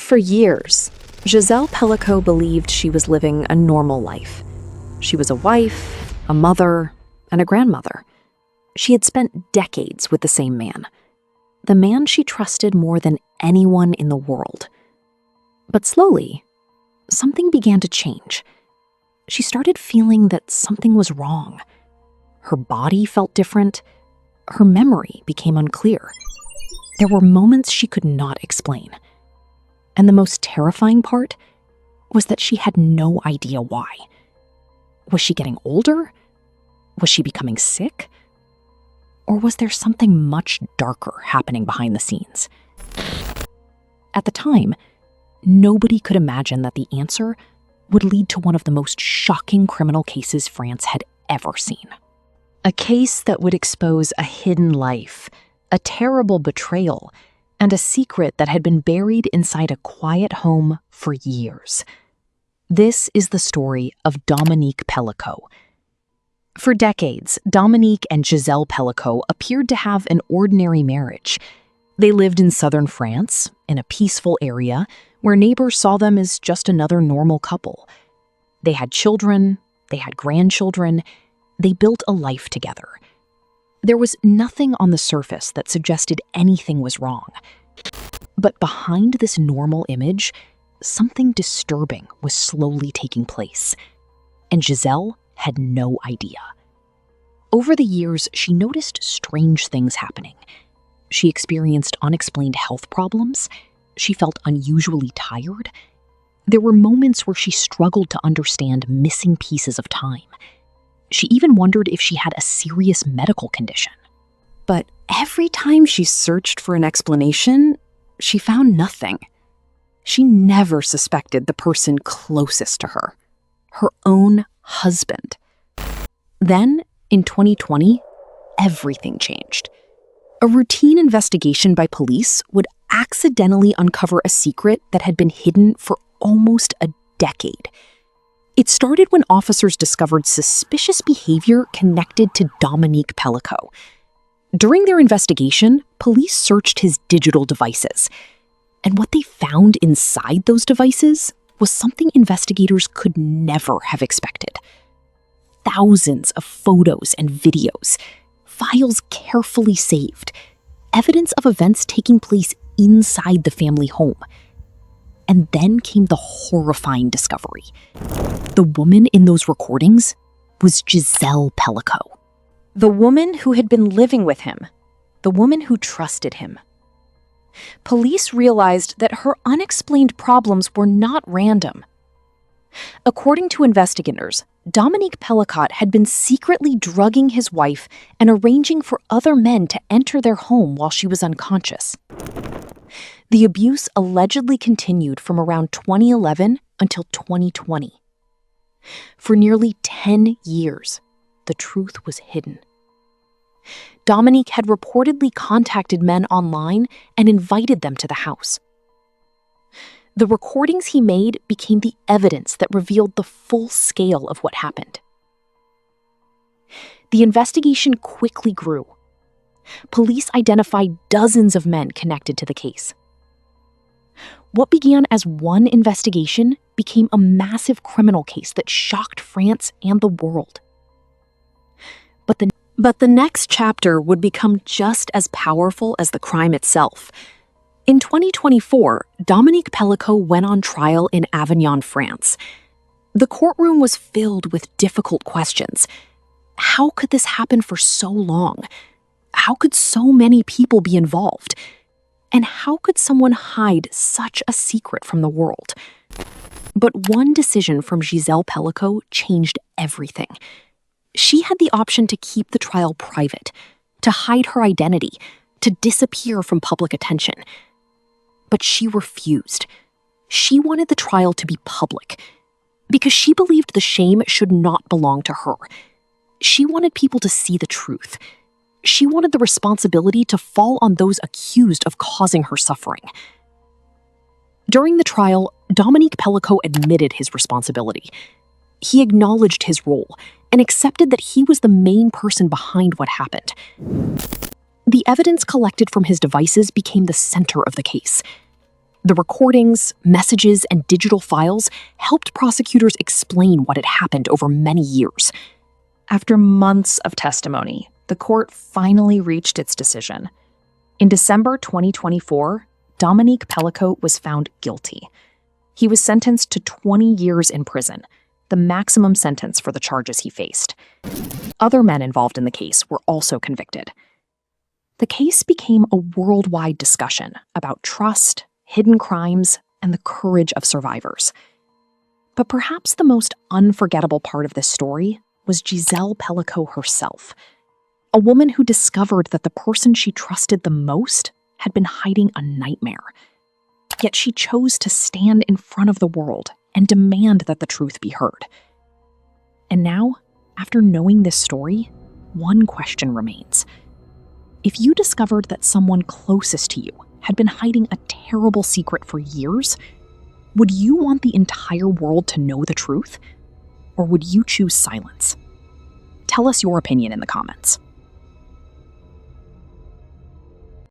For years, Gisèle Pelicot believed she was living a normal life. She was a wife, a mother, and a grandmother. She had spent decades with the same man, the man she trusted more than anyone in the world. But slowly, something began to change. She started feeling that something was wrong. Her body felt different. Her memory became unclear. There were moments she could not explain. And the most terrifying part was that she had no idea why. Was she getting older? Was she becoming sick? Or was there something much darker happening behind the scenes? At the time, nobody could imagine that the answer would lead to one of the most shocking criminal cases France had ever seen. A case that would expose a hidden life, a terrible betrayal, and a secret that had been buried inside a quiet home for years. This is the story of Dominique Pellico. For decades, Dominique and Gisèle Pelicot appeared to have an ordinary marriage. They lived in southern France, in a peaceful area where neighbors saw them as just another normal couple. They had children, they had grandchildren, they built a life together. There was nothing on the surface that suggested anything was wrong. But behind this normal image, something disturbing was slowly taking place. And Gisèle had no idea. Over the years, she noticed strange things happening. She experienced unexplained health problems. She felt unusually tired. There were moments where she struggled to understand missing pieces of time. She even wondered if she had a serious medical condition. But every time she searched for an explanation, she found nothing. She never suspected the person closest to her, her own husband. Then, in 2020, everything changed. A routine investigation by police would accidentally uncover a secret that had been hidden for almost a decade. It started when officers discovered suspicious behavior connected to Dominique Pellico. During their investigation, police searched his digital devices. And what they found inside those devices was something investigators could never have expected. Thousands of photos and videos, files carefully saved, evidence of events taking place inside the family home. And then came the horrifying discovery. The woman in those recordings was Gisèle Pelicot. The woman who had been living with him. The woman who trusted him. Police realized that her unexplained problems were not random. According to investigators, Dominique Pelicot had been secretly drugging his wife and arranging for other men to enter their home while she was unconscious. The abuse allegedly continued from around 2011 until 2020. For nearly 10 years, the truth was hidden. Dominique had reportedly contacted men online and invited them to the house. The recordings he made became the evidence that revealed the full scale of what happened. The investigation quickly grew. Police identified dozens of men connected to the case. What began as one investigation became a massive criminal case that shocked France and the world. But the next chapter would become just as powerful as the crime itself. In 2024, Dominique Pellico went on trial in Avignon, France. The courtroom was filled with difficult questions. How could this happen for so long? How could so many people be involved? And how could someone hide such a secret from the world? But one decision from Gisèle Pelicot changed everything. She had the option to keep the trial private, to hide her identity, to disappear from public attention. But she refused. She wanted the trial to be public, because she believed the shame should not belong to her. She wanted people to see the truth. She wanted the responsibility to fall on those accused of causing her suffering. During the trial, Dominique Pellico admitted his responsibility. He acknowledged his role and accepted that he was the main person behind what happened. The evidence collected from his devices became the center of the case. The recordings, messages, and digital files helped prosecutors explain what had happened over many years. After months of testimony, the court finally reached its decision. In December 2024, Dominique Pellico was found guilty. He was sentenced to 20 years in prison, the maximum sentence for the charges he faced. Other men involved in the case were also convicted. The case became a worldwide discussion about trust, hidden crimes, and the courage of survivors. But perhaps the most unforgettable part of this story was Gisèle Pelicot herself, a woman who discovered that the person she trusted the most had been hiding a nightmare. Yet she chose to stand in front of the world and demand that the truth be heard. And now, after knowing this story, one question remains. If you discovered that someone closest to you had been hiding a terrible secret for years, would you want the entire world to know the truth? Or would you choose silence? Tell us your opinion in the comments.